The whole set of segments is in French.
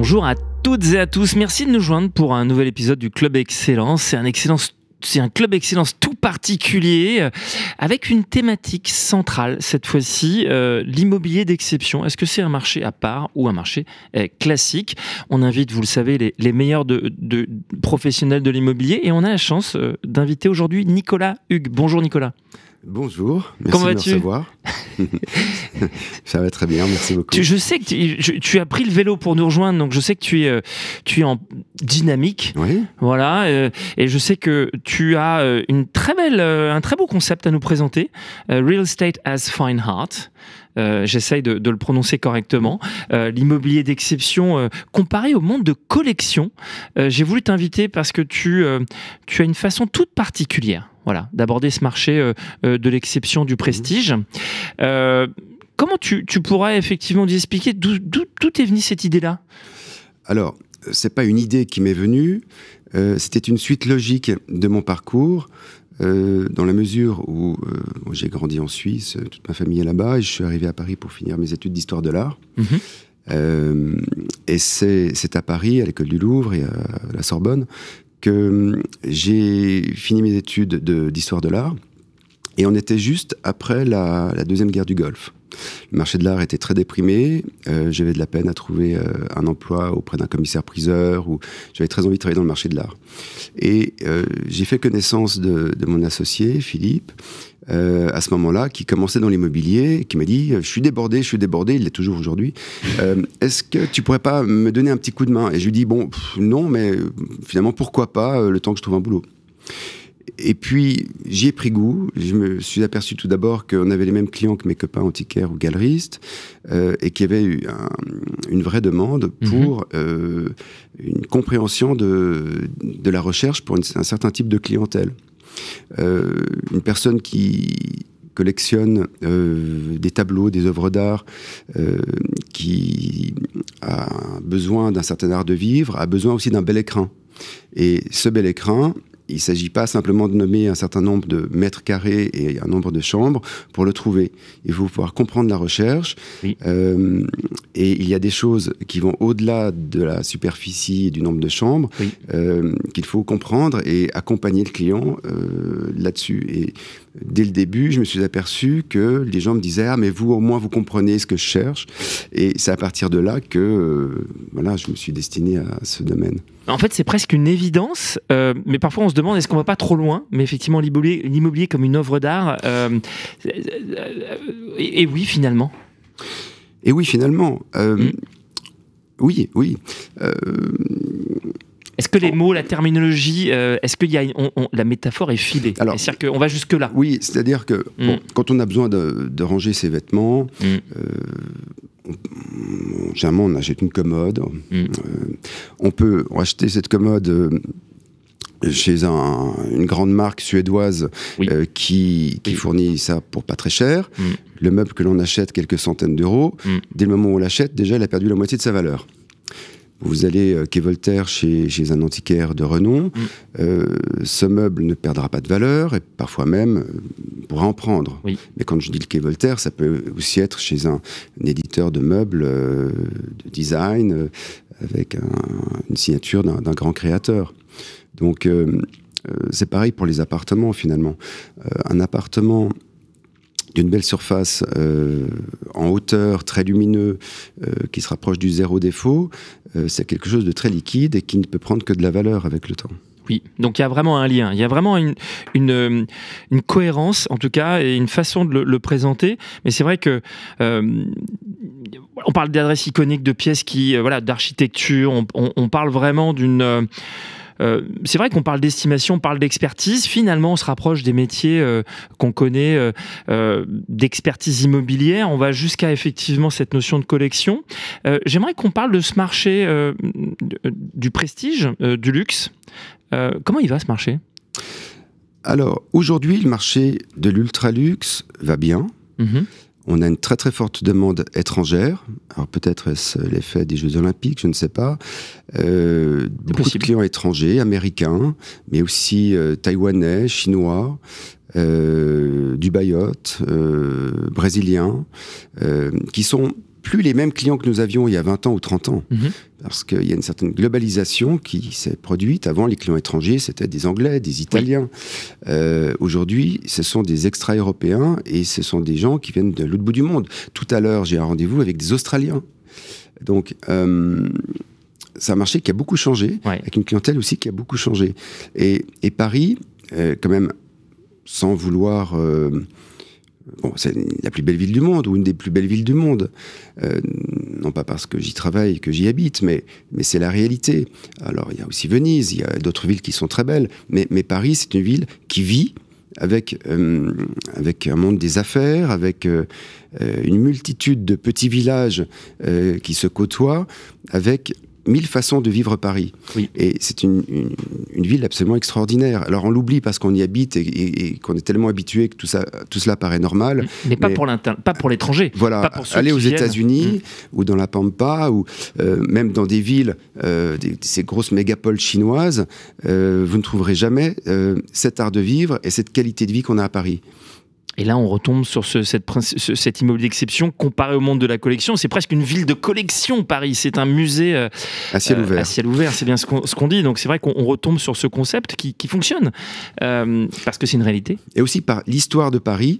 Bonjour à toutes et à tous, merci de nous joindre pour un nouvel épisode du Club Excellence. C'est un Club Excellence tout particulier avec une thématique centrale cette fois-ci, l'immobilier d'exception. Est-ce que c'est un marché à part ou un marché classique? On invite, vous le savez, les meilleurs de professionnels de l'immobilier et on a la chance d'inviter aujourd'hui Nicolas Hugues. Bonjour Nicolas. Bonjour, merci Comment de me vas-tu ? recevoir. Ça va très bien, merci beaucoup. Je sais que tu as pris le vélo pour nous rejoindre, donc je sais que tu es en dynamique. Oui. Voilà, et je sais que tu as un très beau concept à nous présenter, Real Estate as Fine Art. J'essaye de le prononcer correctement. L'immobilier d'exception comparé au monde de collection. J'ai voulu t'inviter parce que tu as une façon toute particulière, voilà, d'aborder ce marché de l'exception, du prestige. Comment tu pourrais effectivement nous expliquer d'où est venue cette idée-là ? Alors, c'est pas une idée qui m'est venue, c'était une suite logique de mon parcours. Dans la mesure où j'ai grandi en Suisse, toute ma famille est là-bas, et je suis arrivé à Paris pour finir mes études d'histoire de l'art. Et c'est à Paris, à l'école du Louvre et à la Sorbonne, que j'ai fini mes études d'histoire de l'art. Et on était juste après la Deuxième Guerre du Golfe. Le marché de l'art était très déprimé, j'avais de la peine à trouver un emploi auprès d'un commissaire-priseur, ou j'avais très envie de travailler dans le marché de l'art. Et j'ai fait connaissance de mon associé, Philippe, à ce moment-là, qui commençait dans l'immobilier, qui m'a dit « je suis débordé, il l'est toujours aujourd'hui, est-ce que tu pourrais pas me donner un petit coup de main ?» Et je lui dis « bon, non, mais finalement, pourquoi pas, le temps que je trouve un boulot ?» Et puis, j'y ai pris goût. Je me suis aperçu tout d'abord qu'on avait les mêmes clients que mes copains antiquaires ou galeristes, et qu'il y avait eu une vraie demande pour une compréhension de la recherche pour un certain type de clientèle. Une personne qui collectionne des tableaux, des œuvres d'art, qui a besoin d'un certain art de vivre, a besoin aussi d'un bel écrin. Et ce bel écrin, il ne s'agit pas simplement de nommer un certain nombre de mètres carrés et un nombre de chambres pour le trouver. Il faut pouvoir comprendre la recherche. Oui. Et il y a des choses qui vont au-delà de la superficie et du nombre de chambres, oui, qu'il faut comprendre et accompagner le client là-dessus. Et dès le début, je me suis aperçu que les gens me disaient « Ah, mais vous, au moins, vous comprenez ce que je cherche ». Et c'est à partir de là que voilà, je me suis destiné à ce domaine. En fait, c'est presque une évidence, mais parfois on se demande est-ce qu'on va pas trop loin. Mais effectivement, l'immobilier comme une œuvre d'art, et oui, finalement. Et oui, finalement. Oui. Est-ce que les mots, la terminologie, est-ce qu'il y a la métaphore est filée? C'est-à-dire qu'on va jusque-là. Oui, c'est-à-dire que bon, quand on a besoin de ranger ses vêtements, généralement on achète une commode. On peut acheter cette commode chez une grande marque suédoise, oui, qui fournit ça pour pas très cher. Le meuble que l'on achète quelques centaines d'euros, dès le moment où on l'achète, déjà il a perdu la moitié de sa valeur. Vous allez quai Voltaire chez un antiquaire de renom, ce meuble ne perdra pas de valeur et parfois même pourra en prendre. Oui. Mais quand je dis le quai Voltaire, ça peut aussi être chez un éditeur de meubles, de design, avec une signature d'un grand créateur. Donc c'est pareil pour les appartements finalement. Un appartement d'une belle surface, en hauteur, très lumineux, qui se rapproche du zéro défaut, c'est quelque chose de très liquide et qui ne peut prendre que de la valeur avec le temps. Oui, donc il y a vraiment un lien, il y a vraiment une cohérence en tout cas et une façon de le présenter. Mais c'est vrai que on parle d'adresses iconiques, de pièces qui, voilà, d'architecture. On parle vraiment d'une c'est vrai qu'on parle d'estimation, on parle d'expertise. Finalement, on se rapproche des métiers qu'on connaît, d'expertise immobilière. On va jusqu'à effectivement cette notion de collection. J'aimerais qu'on parle de ce marché du prestige, du luxe. Comment il va ce marché ? Alors, aujourd'hui, le marché de l'ultra-luxe va bien. On a une très très forte demande étrangère. Alors peut-être est-ce l'effet des Jeux Olympiques, je ne sais pas. Beaucoup de clients étrangers, américains, mais aussi taïwanais, chinois, dubaïotes, brésiliens, qui sont plus les mêmes clients que nous avions il y a 20 ans ou 30 ans. Mhm. Parce qu'il y a une certaine globalisation qui s'est produite. Avant, les clients étrangers, c'était des Anglais, des Italiens. Aujourd'hui, ce sont des extra-européens et ce sont des gens qui viennent de l'autre bout du monde. Tout à l'heure, j'ai un rendez-vous avec des Australiens. Donc, c'est un marché qui a beaucoup changé, avec une clientèle aussi qui a beaucoup changé. Et Paris, quand même, sans vouloir... bon, c'est la plus belle ville du monde, ou une des plus belles villes du monde. Non pas parce que j'y travaille, que j'y habite, mais c'est la réalité. Alors, il y a aussi Venise, il y a d'autres villes qui sont très belles, mais Paris, c'est une ville qui vit avec un monde des affaires, avec une multitude de petits villages qui se côtoient, avec 1000 façons de vivre Paris. Oui. Et c'est une ville absolument extraordinaire. Alors on l'oublie parce qu'on y habite et qu'on est tellement habitué que tout cela paraît normal. Mais pas pour l'étranger. Voilà, pas pour ceux aller aux qui États-Unis ou dans la Pampa ou même dans des villes, ces grosses mégapoles chinoises, vous ne trouverez jamais cet art de vivre et cette qualité de vie qu'on a à Paris. Et là, on retombe sur cet immeuble d'exception comparé au monde de la collection. C'est presque une ville de collection, Paris. C'est un musée à ciel ouvert. À ciel ouvert, c'est bien ce qu'on dit. Donc c'est vrai qu'on retombe sur ce concept qui fonctionne, parce que c'est une réalité. Et aussi par l'histoire de Paris,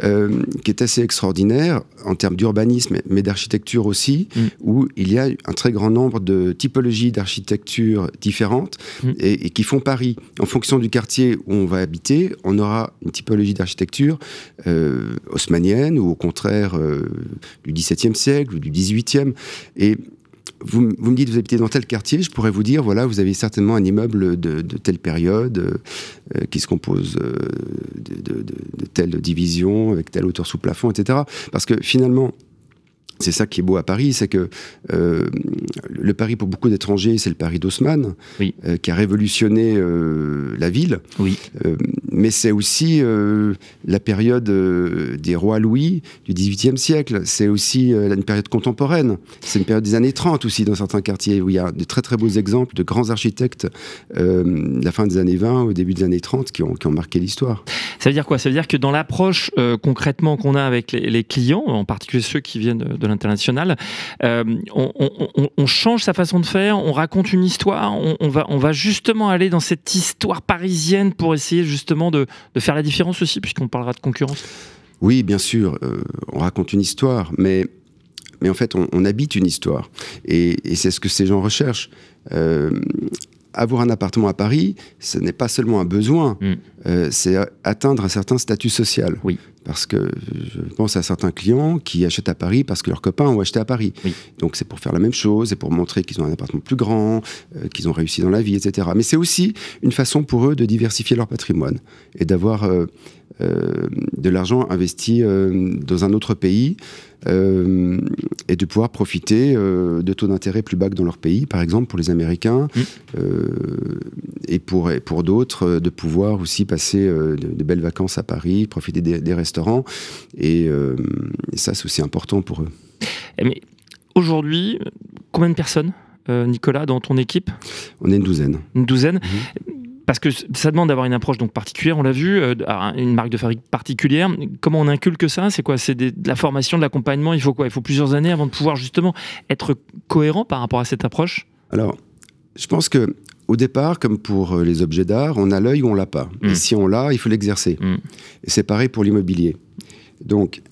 qui est assez extraordinaire en termes d'urbanisme, mais d'architecture aussi, où il y a un très grand nombre de typologies d'architecture différentes et qui font Paris. En fonction du quartier où on va habiter, on aura une typologie d'architecture haussmannienne ou au contraire du XVIIe siècle ou du XVIIIe. Et vous me dites, vous habitez dans tel quartier, je pourrais vous dire, voilà, vous avez certainement un immeuble de telle période qui se compose de telle division, avec telle hauteur sous plafond, etc. Parce que finalement, c'est ça qui est beau à Paris, c'est que le Paris pour beaucoup d'étrangers, c'est le Paris d'Haussmann, qui a révolutionné la ville. Oui. Mais c'est aussi la période des rois Louis du XVIIIe siècle. C'est aussi une période contemporaine. C'est une période des années 30 aussi, dans certains quartiers, où il y a de très très beaux exemples de grands architectes de la fin des années 20 au début des années 30 qui ont marqué l'histoire. Ça veut dire quoi? Ça veut dire que dans l'approche concrètement qu'on a avec les clients, en particulier ceux qui viennent de l'international, on change sa façon de faire, on raconte une histoire, on va justement aller dans cette histoire parisienne pour essayer justement de faire la différence aussi, puisqu'on parlera de concurrence. Oui, bien sûr, on raconte une histoire, mais en fait, on habite une histoire. Et c'est ce que ces gens recherchent. Avoir un appartement à Paris, ce n'est pas seulement un besoin, c'est atteindre un certain statut social. Oui. Parce que je pense à certains clients qui achètent à Paris parce que leurs copains ont acheté à Paris. Oui. Donc c'est pour faire la même chose, c'est pour montrer qu'ils ont un appartement plus grand, qu'ils ont réussi dans la vie, etc. Mais c'est aussi une façon pour eux de diversifier leur patrimoine et d'avoir de l'argent investi dans un autre pays et de pouvoir profiter de taux d'intérêt plus bas que dans leur pays, par exemple pour les Américains, et pour d'autres, de pouvoir aussi passer de belles vacances à Paris, profiter des restaurants, et ça c'est aussi important pour eux. Mais aujourd'hui, combien de personnes, Nicolas, dans ton équipe? On est une douzaine. Une douzaine. Parce que ça demande d'avoir une approche donc particulière, on l'a vu, une marque de fabrique particulière. Comment on inculque ça? C'est quoi? C'est de la formation, de l'accompagnement? Il faut quoi? Il faut plusieurs années avant de pouvoir justement être cohérent par rapport à cette approche? Alors, je pense que au départ, comme pour les objets d'art, on a l'œil ou on l'a pas. Et si on l'a, il faut l'exercer. Et c'est pareil pour l'immobilier. Donc,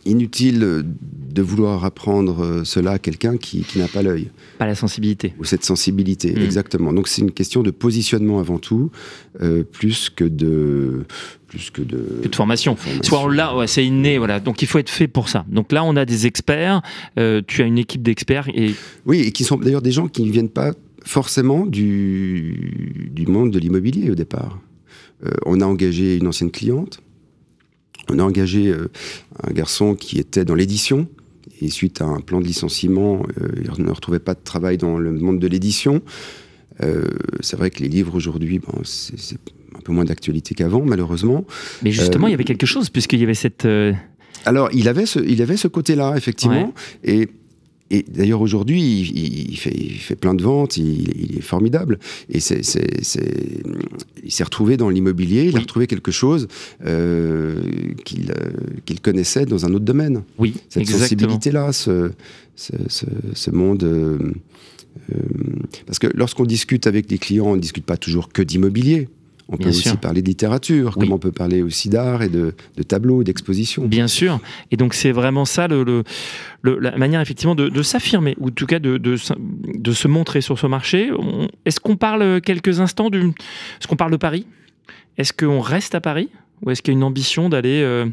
inutile de vouloir apprendre cela à quelqu'un qui n'a pas l'œil. Pas la sensibilité. Ou cette sensibilité, exactement. Donc c'est une question de positionnement avant tout, plus que de formation. Soit là, c'est inné, voilà. Donc il faut être fait pour ça. Donc là, on a des experts. Tu as une équipe d'experts et oui, et qui sont d'ailleurs des gens qui ne viennent pas forcément du monde de l'immobilier au départ. On a engagé une ancienne cliente. On a engagé un garçon qui était dans l'édition, et suite à un plan de licenciement, il ne retrouvait pas de travail dans le monde de l'édition. C'est vrai que les livres aujourd'hui, c'est un peu moins d'actualité qu'avant, malheureusement. Mais justement, il y avait quelque chose, puisqu'il y avait cette... Alors, il avait ce côté-là, effectivement, ouais. Et d'ailleurs, aujourd'hui, il fait plein de ventes, il est formidable. Et il s'est retrouvé dans l'immobilier, il a retrouvé quelque chose qu'il connaissait dans un autre domaine. Oui, cette exactement. Sensibilité-là, ce monde... parce que lorsqu'on discute avec des clients, on ne discute pas toujours que d'immobilier. On peut aussi parler de littérature, comme on peut parler aussi d'art et de tableaux, d'expositions. Bien sûr. Et donc, c'est vraiment ça la manière, effectivement, de s'affirmer, ou en tout cas de se montrer sur ce marché. Est-ce qu'on parle quelques instants est-ce qu'on parle de Paris? Est-ce qu'on reste à Paris? Ou est-ce qu'il y a une ambition d'aller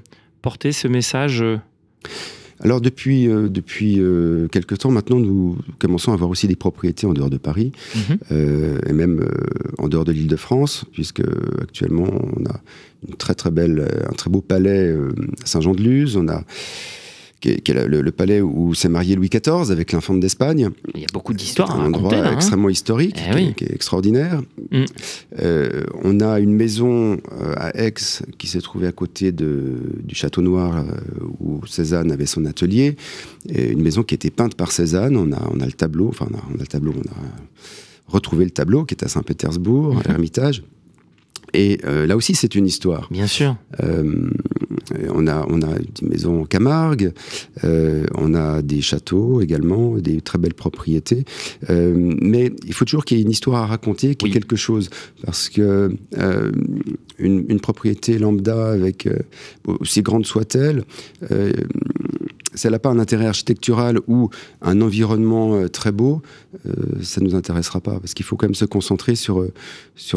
porter ce message Alors depuis quelques temps maintenant, nous commençons à avoir aussi des propriétés en dehors de Paris, et même en dehors de l'Île-de-France, puisque actuellement on a un très beau palais à Saint-Jean-de-Luz. On a qui est le palais où s'est marié Louis XIV avec l'infante d'Espagne. Il y a beaucoup d'histoires à un raconter, endroit extrêmement historique, qui est extraordinaire. On a une maison à Aix qui s'est trouvée à côté du Château Noir où Cézanne avait son atelier. Et une maison qui a été peinte par Cézanne. On a le tableau, on a retrouvé le tableau qui est à Saint-Pétersbourg, à l'Ermitage. Et là aussi, c'est une histoire. Bien sûr. On a des maisons en Camargue, on a des châteaux également, des très belles propriétés. Mais il faut toujours qu'il y ait une histoire à raconter, qu'il y ait quelque chose. Parce que une propriété lambda, avec aussi grande soit-elle, si elle n'a pas un intérêt architectural ou un environnement très beau, ça ne nous intéressera pas. Parce qu'il faut quand même se concentrer sur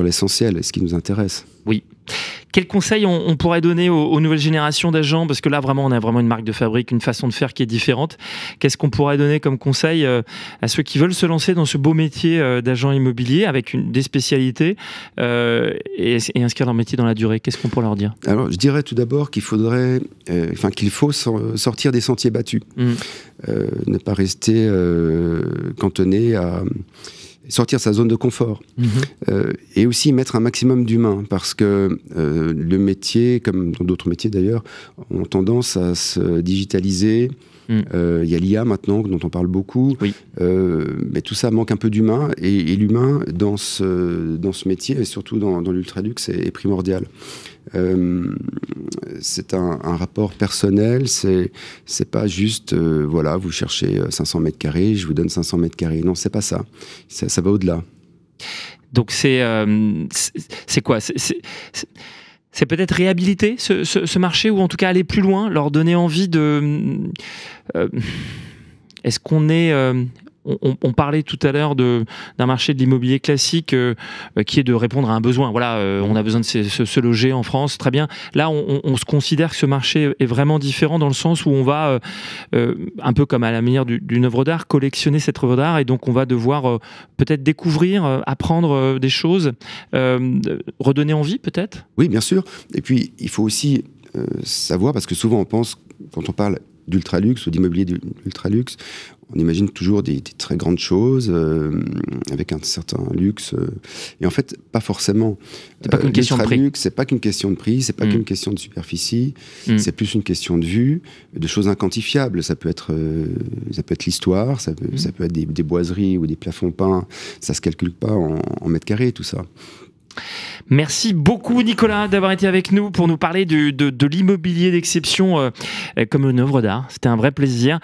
l'essentiel, ce qui nous intéresse. Oui. Quels conseils on pourrait donner aux nouvelles générations d'agents? Parce que là, vraiment, on a vraiment une marque de fabrique, une façon de faire qui est différente. Qu'est-ce qu'on pourrait donner comme conseil à ceux qui veulent se lancer dans ce beau métier d'agent immobilier avec des spécialités et inscrire leur métier dans la durée? Qu'est-ce qu'on pourrait leur dire? Alors, je dirais tout d'abord qu'il faut sortir des sentiers battus. Ne pas rester cantonné à... sortir de sa zone de confort. Et aussi mettre un maximum d'humain, parce que le métier, comme dans d'autres métiers d'ailleurs, ont tendance à se digitaliser. Il y a l'IA maintenant, dont on parle beaucoup, mais tout ça manque un peu d'humain, et l'humain dans ce métier, et surtout dans l'ultraluxe, est primordial. C'est un rapport personnel, c'est pas juste voilà, vous cherchez 500 mètres carrés, je vous donne 500 mètres carrés. Non, c'est pas ça. Ça va au-delà. Donc c'est quoi? C'est peut-être réhabiliter ce marché, ou en tout cas aller plus loin, leur donner envie de... Est-ce qu'on est... On parlait tout à l'heure d'un marché de l'immobilier classique qui est de répondre à un besoin. Voilà, on a besoin de se loger en France, très bien. Là, on se considère que ce marché est vraiment différent, dans le sens où on va, un peu comme à la manière d'une œuvre d'art, collectionner cette œuvre d'art, et donc on va devoir peut-être découvrir, apprendre des choses, redonner envie peut-être? Oui, bien sûr. Et puis, il faut aussi savoir, parce que souvent on pense, quand on parle d'ultraluxe ou d'immobilier d'ultraluxe, on imagine toujours des très grandes choses avec un certain luxe. Et en fait, pas forcément. C'est pas qu'une question de prix. C'est pas qu'une question de prix, c'est pas qu'une question de superficie. C'est plus une question de vue, de choses inquantifiables. Ça peut être l'histoire, ça peut être des boiseries ou des plafonds peints. Ça se calcule pas en mètres carrés, tout ça. Merci beaucoup, Nicolas, d'avoir été avec nous pour nous parler de l'immobilier d'exception comme une œuvre d'art. C'était un vrai plaisir.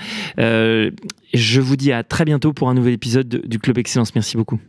Je vous dis à très bientôt pour un nouvel épisode du Club Excellence. Merci beaucoup.